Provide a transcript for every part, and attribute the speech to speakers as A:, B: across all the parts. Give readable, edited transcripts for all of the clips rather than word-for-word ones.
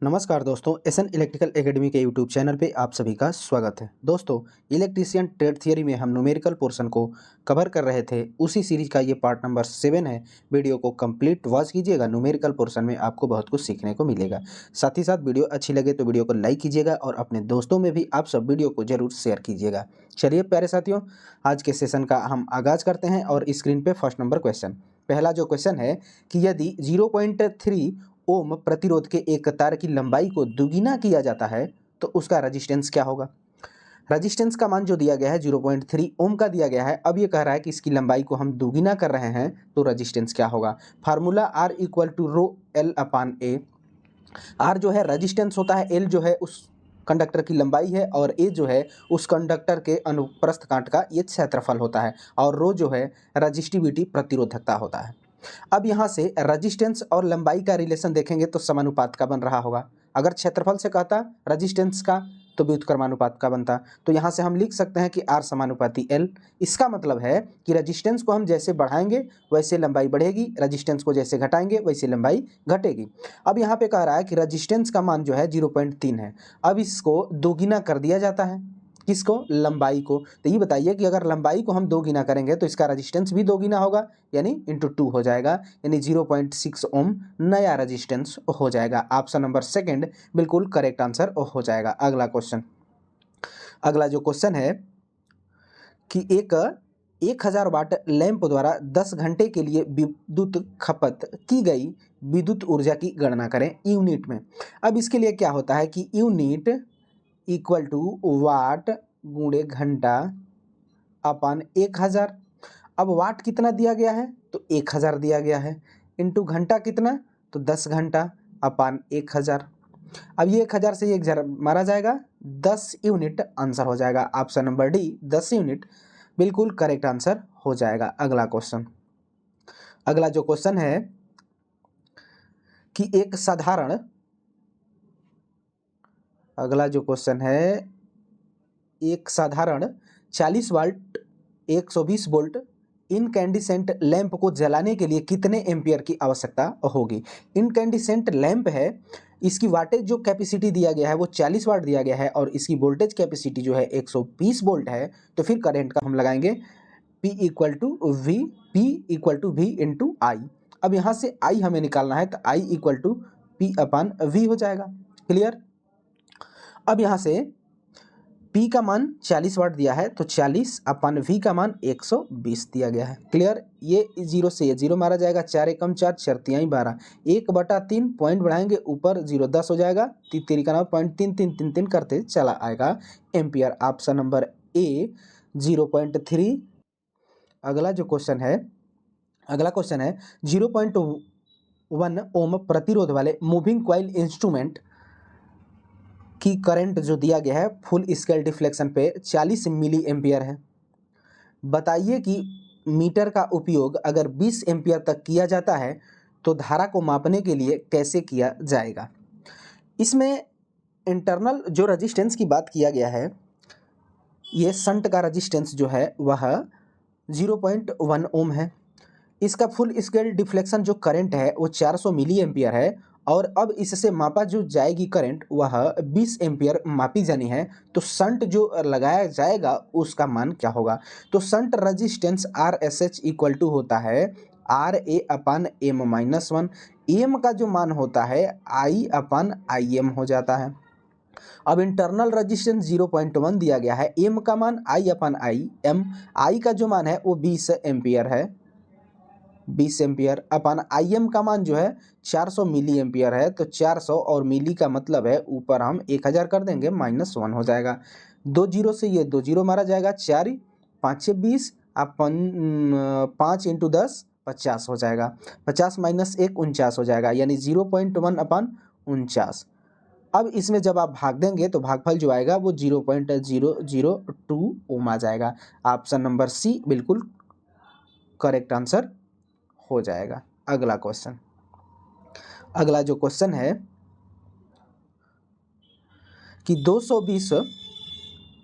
A: नमस्कार दोस्तों, SN electrical academy के यूट्यूब चैनल पे आप सभी का स्वागत है। दोस्तों, इलेक्ट्रीशियन ट्रेड थियरी में हम न्यूमेरिकल पोर्शन को कवर कर रहे थे। उसी सीरीज का ये पार्ट नंबर 7 है। वीडियो को कंप्लीट वॉच कीजिएगा। न्यूमेरिकल पोर्शन में आपको बहुत कुछ सीखने को मिलेगा। साथ ही साथ वीडियो अच्छी लगे तो वीडियो को लाइक कीजिएगा और अपने दोस्तों में भी आप सब वीडियो को जरूर शेयर कीजिएगा। चलिए प्यारे साथियों, आज के सेशन का हम आगाज़ करते हैं और स्क्रीन पर फर्स्ट नंबर क्वेश्चन। पहला जो क्वेश्चन है कि यदि 0.3 ओम प्रतिरोध के एक तार की लंबाई को दुगुना किया जाता है तो उसका रेजिस्टेंस क्या होगा। रेजिस्टेंस का मान जो दिया गया है 0.3 ओम का दिया गया है। अब ये कह रहा है कि इसकी लंबाई को हम दुगुना कर रहे हैं तो रेजिस्टेंस क्या होगा। Formula R equal to rho L upon A. R जो है रेजिस्टेंस होता है, एल जो है उस कंडक्टर की लंबाई है और ए जो है उस कंडक्टर के अनुप्रस्थ काट का ये क्षेत्रफल होता है और रो जो है रेजिस्टिविटी प्रतिरोधकता होता है। अब यहाँ से रेजिस्टेंस और लंबाई का रिलेशन देखेंगे तो समानुपात का बन रहा होगा। अगर क्षेत्रफल से कहता रेजिस्टेंस का तो व्युत्क्रमानुपात का बनता। तो यहाँ से हम लिख सकते हैं कि R समानुपाती L। इसका मतलब है कि रेजिस्टेंस को हम जैसे बढ़ाएंगे वैसे लंबाई बढ़ेगी, रेजिस्टेंस को जैसे घटाएंगे वैसे लंबाई घटेगी। अब यहाँ पे कह रहा है कि रेजिस्टेंस का मान जो है 0.3 है। अब इसको दोगुना कर दिया जाता है, किसको, लंबाई को। तो ये बताइए कि अगर लंबाई को हम दोगुना करेंगे तो इसका रेजिस्टेंस भी दोगुना होगा, यानी इंटू 2 हो जाएगा, यानी 0.6 ओम नया रेजिस्टेंस हो जाएगा। ऑप्शन नंबर सेकंड बिल्कुल करेक्ट आंसर हो जाएगा। अगला क्वेश्चन, अगला जो क्वेश्चन है कि एक 1000 वाट लैंप द्वारा 10 घंटे के लिए विद्युत खपत की गई विद्युत ऊर्जा की गणना करें यूनिट में। अब इसके लिए क्या होता है कि यूनिट इक्वल टू वाट गुणे घंटा अपान 1000। अब वाट कितना दिया गया है तो 1000 दिया गया है, इंटू घंटा कितना तो 10 घंटा अपान 1000। अब ये 1000 से ये 1000 मारा जाएगा, 10 यूनिट आंसर हो जाएगा। ऑप्शन नंबर डी 10 यूनिट बिल्कुल करेक्ट आंसर हो जाएगा। अगला क्वेश्चन, अगला जो क्वेश्चन है कि एक साधारण, अगला जो क्वेश्चन है एक साधारण 40 वाट 120 वोल्ट इनकैंडिसेंट लैंप को जलाने के लिए कितने एम्पियर की आवश्यकता होगी। इनकैंडिसेंट लैंप है, इसकी वाटेज जो कैपेसिटी दिया गया है वो 40 वाट दिया गया है और इसकी वोल्टेज कैपेसिटी जो है 120 वोल्ट है। तो फिर करंट का हम लगाएंगे P equal to V into I. अब यहाँ से I हमें निकालना है तो I equal to P upon V हो जाएगा। क्लियर। अब यहाँ से P का मान 40 वाट दिया है तो 40 अपान V का मान 120 दिया गया है। क्लियर। ये 0 से ये 0 मारा जाएगा, 4 एकम 4 4 तिहाई 12, 1/3 पॉइंट बढ़ाएंगे ऊपर 0 10 हो जाएगा, 3 का नाम 0.3333 करते चला आएगा एम्पियर। Option number A 0.3। अगला जो क्वेश्चन है, अगला क्वेश्चन है 0.1 ओम प्रतिरोध वाले मूविंग कॉइल इंस्ट्रूमेंट की करंट जो दिया गया है फुल स्केल डिफ्लेक्शन पे 40 मिली एम्पियर है। बताइए कि मीटर का उपयोग अगर 20 एम्पियर तक किया जाता है तो धारा को मापने के लिए कैसे किया जाएगा। इसमें इंटरनल जो रेजिस्टेंस की बात किया गया है, ये शंट का रेजिस्टेंस जो है वह 0.1 ओम है। इसका फुल स्केल डिफ्लेक्शन जो करंट है वो 400 मिली एम्पियर है और अब इससे मापा जो जाएगी करंट वह 20 एम्पियर मापी जानी है। तो शंट जो लगाया जाएगा उसका मान क्या होगा। तो shunt resistance RSH equal to होता है RA अपान M-1। एम का जो मान होता है I अपान IM हो जाता है। अब इंटरनल रेजिस्टेंस 0.1 दिया गया है, एम का मान I अपान IM, I का जो मान है वो 20 एम्पियर है, 20 एम्पियर अपान IM का मान जो है 400 मिली एम्पियर है। तो 400 और मिली का मतलब है ऊपर हम 1000 कर देंगे, -1 हो जाएगा। 2 0 से ये 2 0 मारा जाएगा, 4 5 6 20 अपन 5 इंटू 10 50 हो जाएगा, 50 माइनस 1 49 हो जाएगा, यानी 0.1 अपान 49। अब इसमें जब आप भाग देंगे तो भागफल जो आएगा वो 0.002 ओम आ जाएगा। ऑप्शन नंबर सी बिल्कुल करेक्ट आंसर हो जाएगा। अगला क्वेश्चन, अगला जो क्वेश्चन है कि 220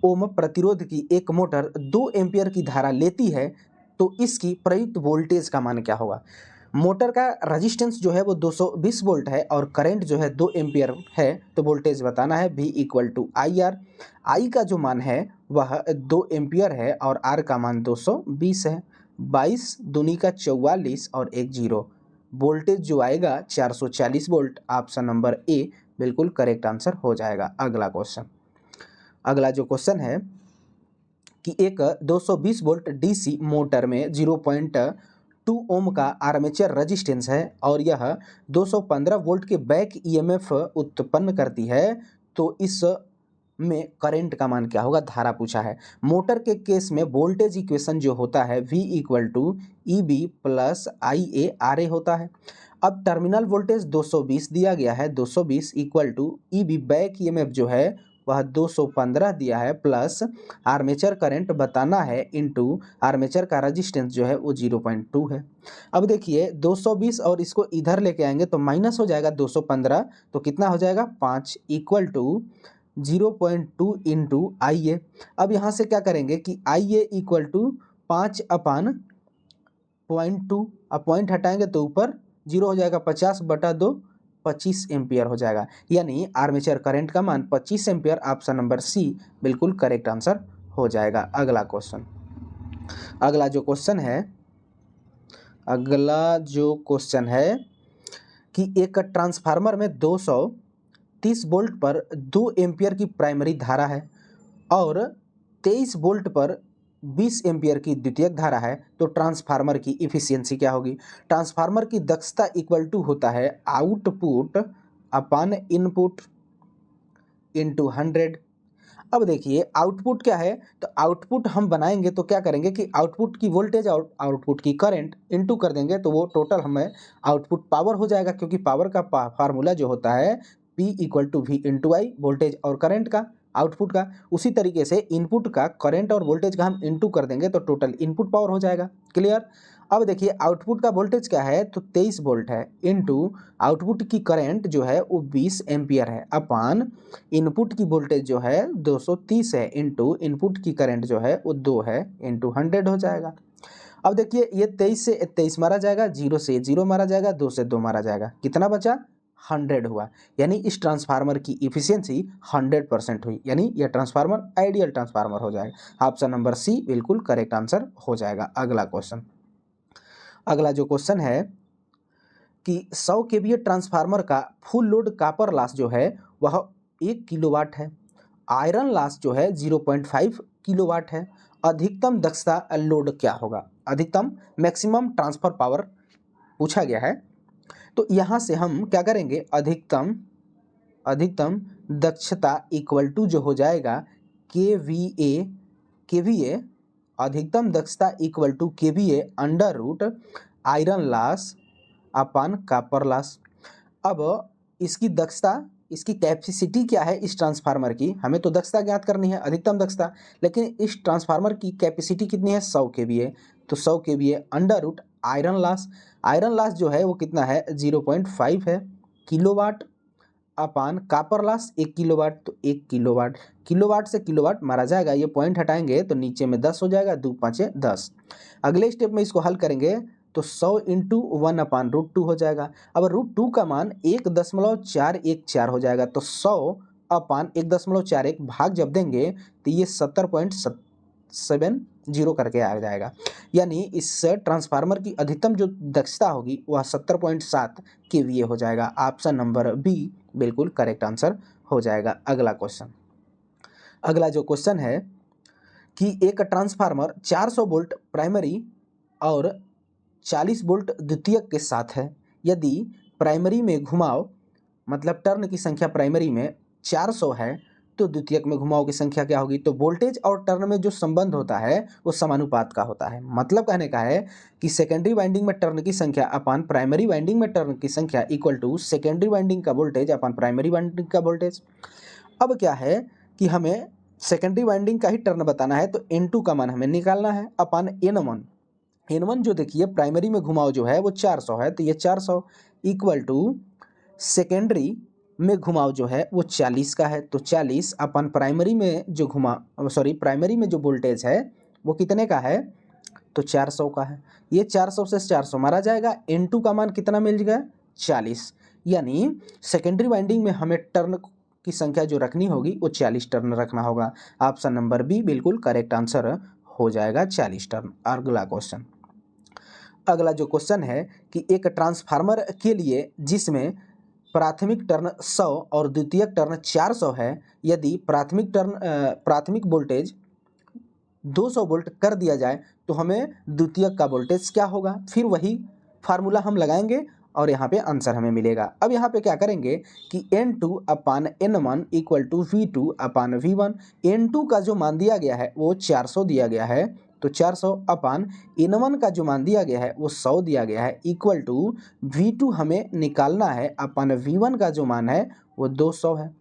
A: ओम प्रतिरोध की एक मोटर 2 एम्पियर की धारा लेती है तो इसकी प्रयुक्त वोल्टेज का मान क्या होगा। मोटर का रेजिस्टेंस जो है वो 220 वोल्ट है और करंट जो है 2 एम्पियर है, तो वोल्टेज बताना है V equal to I R. I का जो मान है वह 2 एम्पियर है और आर का मान 220 है। 22 दूनी का 44 और एक जीरो, वोल्टेज जो आएगा 440 वोल्ट। ऑप्शन नंबर ए बिल्कुल करेक्ट आंसर हो जाएगा। अगला क्वेश्चन, अगला जो क्वेश्चन है कि एक 220 वोल्ट डीसी मोटर में 0.2 ओम का आर्मेचर रेजिस्टेंस है और यह 215 वोल्ट के बैक ईएमएफ उत्पन्न करती है, तो इस में करंट का मान क्या होगा, धारा पूछा है। मोटर के केस में वोल्टेज इक्वेशन जो होता है V equal to E B plus I A R A होता है। अब टर्मिनल वोल्टेज 220 दिया गया है, 220 equal to E B back EMF जो है वह 215 दिया है प्लस आर्मेचर करंट बताना है इनटू आर्मेचर का रेजिस्टेंस जो है वो 0.2 है। अब देखिए 220 और इसको इधर लेके आएंगे तो माइनस हो जाएगा 215, तो कितना हो जाएगा 5 इक्वल टू 0.2 इंटू आई ए। अब यहाँ से क्या करेंगे कि आई ए इक्वल टू 5 अपान 0.2, अब पॉइंट हटाएंगे तो ऊपर 0 हो जाएगा, 50/2 25 एम्पियर हो जाएगा, यानी आर्मेचर करंट का मान 25 एम्पियर। ऑप्शन नंबर सी बिल्कुल करेक्ट आंसर हो जाएगा। अगला क्वेश्चन, अगला जो क्वेश्चन है कि एक ट्रांसफार्मर में 230 वोल्ट पर 2 एम्पियर की प्राइमरी धारा है और 23 वोल्ट पर 20 एम्पियर की द्वितीयक धारा है, तो ट्रांसफार्मर की इफिशियंसी क्या होगी। ट्रांसफार्मर की दक्षता इक्वल टू होता है आउटपुट अपान इनपुट इंटू 100। अब देखिए आउटपुट क्या है, तो आउटपुट हम बनाएंगे तो क्या करेंगे कि आउटपुट की वोल्टेज और आउटपुट की करंट इनटू कर देंगे, तो वो टोटल हमें आउटपुट पावर हो जाएगा, क्योंकि पावर का फार्मूला जो होता है P equal to V into I, voltage और करंट का, आउटपुट का। उसी तरीके से इनपुट का करंट और वोल्टेज का हम इनटू कर देंगे तो टोटल इनपुट पावर हो जाएगा। क्लियर। अब देखिए आउटपुट का वोल्टेज क्या है, तो 23 वोल्ट है इनटू आउटपुट की करंट जो है वो 20 एम्पियर है अपान इनपुट की वोल्टेज जो है 230 है इनटू इनपुट की करंट जो है वो 2 है इंटू 100 हो जाएगा। अब देखिए ये 23 से 23 मारा जाएगा, 0 से 0 मारा जाएगा, 2 से 2 मारा जाएगा, कितना बचा 100 हुआ, यानी इस ट्रांसफार्मर की इफिशियंसी 100% हुई, यानी यह ट्रांसफार्मर आइडियल ट्रांसफार्मर हो जाएगा। ऑप्शन नंबर सी बिल्कुल करेक्ट आंसर हो जाएगा। अगला क्वेश्चन, अगला जो क्वेश्चन है कि 100 केवीए ट्रांसफार्मर का फुल लोड कॉपर लॉस जो है वह 1 किलोवाट है, आयरन लॉस जो है 0.5 किलोवाट है। अधिकतम दक्षता लोड क्या होगा, अधिकतम मैक्सिमम ट्रांसफर पावर पूछा गया है। तो यहाँ से हम क्या करेंगे, अधिकतम दक्षता इक्वल टू जो हो जाएगा केवीए, अधिकतम दक्षता equal to kVA under root iron loss upon copper loss. अब इसकी दक्षता, इसकी कैपेसिटी क्या है इस ट्रांसफार्मर की, हमें तो दक्षता ज्ञात करनी है, अधिकतम दक्षता, लेकिन इस ट्रांसफार्मर की कैपेसिटी कितनी है 100 केवीए, तो 100 kVA under root iron loss, iron loss जो है वो कितना है 0.5 है kilowatt upon copper loss 1 kilowatt, तो 1 किलोवाट, किलोवाट से किलोवाट मारा जाएगा, ये पॉइंट हटाएंगे तो नीचे में 10 हो जाएगा, 2 5 10। अगले स्टेप में इसको हल करेंगे तो 100 इंटू 1 अपान √2 हो जाएगा। अब √2 का मान 1.414 हो जाएगा, तो 100 अपान 1.41 भाग जब देंगे तो ये 70.70 करके आ जाएगा, यानी इस ट्रांसफार्मर की अधिकतम जो दक्षता होगी वह 70.7 केवीए हो जाएगा। ऑप्शन नंबर बी बिल्कुल करेक्ट आंसर हो जाएगा। अगला क्वेश्चन, अगला जो क्वेश्चन है कि एक ट्रांसफार्मर 400 वोल्ट प्राइमरी और 40 वोल्ट द्वितीयक के साथ है, यदि प्राइमरी में घुमाव मतलब टर्न की संख्या प्राइमरी में 400 है तो द्वितीयक में घुमाव की संख्या क्या होगी, तो वोल्टेज और टर्न में जो संबंध होता है वो समानुपात का होता है। मतलब कहने का है कि सेकेंडरी वाइंडिंग में टर्न की संख्या अपान प्राइमरी वाइंडिंग में टर्न की संख्या इक्वल टू सेकेंडरी वाइंडिंग का वोल्टेज अपान प्राइमरी वाइंडिंग का वोल्टेज। अब क्या है कि हमें सेकेंडरी वाइंडिंग का ही टर्न बताना है, तो N2 का मान हमें निकालना है अपान N1 जो देखिए प्राइमरी में घुमाव जो है वो 400 है, तो ये 400 इक्वल टू सेकेंडरी में घुमाव जो है वो 40 का है, तो 40 अपन प्राइमरी में जो प्राइमरी में जो वोल्टेज है वो कितने का है, तो 400 का है। ये 400 से 400 मारा जाएगा, N2 का मान कितना मिल गया? 40। यानी सेकेंडरी वाइंडिंग में हमें टर्न की संख्या जो रखनी होगी वो 40 टर्न रखना होगा। ऑप्शन नंबर बी बिल्कुल करेक्ट आंसर हो जाएगा, 40 टर्न। अगला क्वेश्चन, अगला जो क्वेश्चन है कि एक ट्रांसफार्मर के लिए जिसमें प्राथमिक टर्न 100 और द्वितीयक टर्न 400 है, यदि प्राथमिक वोल्टेज 200 वोल्ट कर दिया जाए तो हमें द्वितीयक का वोल्टेज क्या होगा? फिर वही फार्मूला हम लगाएंगे और यहाँ पे आंसर हमें मिलेगा। अब यहाँ पे क्या करेंगे कि N2 upon N1 equal to V2 upon V1। N2 का जो मान दिया गया है वो 400 दिया गया है, तो 400 अपान N1 का जो मान दिया गया है वो 100 दिया गया है, इक्वल टू V2 हमें निकालना है अपान V1 का जो मान है वो 200 है।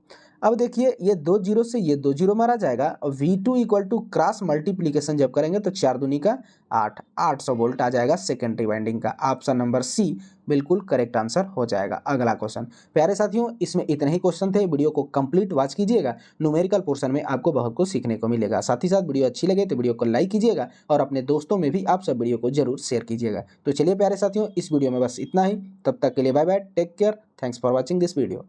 A: अब देखिए ये 2 जीरो से ये 2 जीरो मारा जाएगा और V2 equal to cross multiplication जब करेंगे तो 4 दूनी का 8, 800 वोल्ट आ जाएगा सेकेंडरी वाइंडिंग का। ऑप्शन नंबर सी बिल्कुल करेक्ट आंसर हो जाएगा। अगला क्वेश्चन, प्यारे साथियों इसमें इतने ही क्वेश्चन थे, वीडियो को कंप्लीट वॉच कीजिएगा, न्यूमेरिकल पोर्शन में आपको बहुत कुछ सीखने को मिलेगा। साथ ही साथ वीडियो अच्छी लगे तो वीडियो को लाइक कीजिएगा और अपने दोस्तों में भी आप सब वीडियो को जरूर शेयर कीजिएगा। तो चलिए प्यारे साथियों इस वीडियो में बस इतना ही, तब तक के लिए bye bye, take care, thanks for watching this video.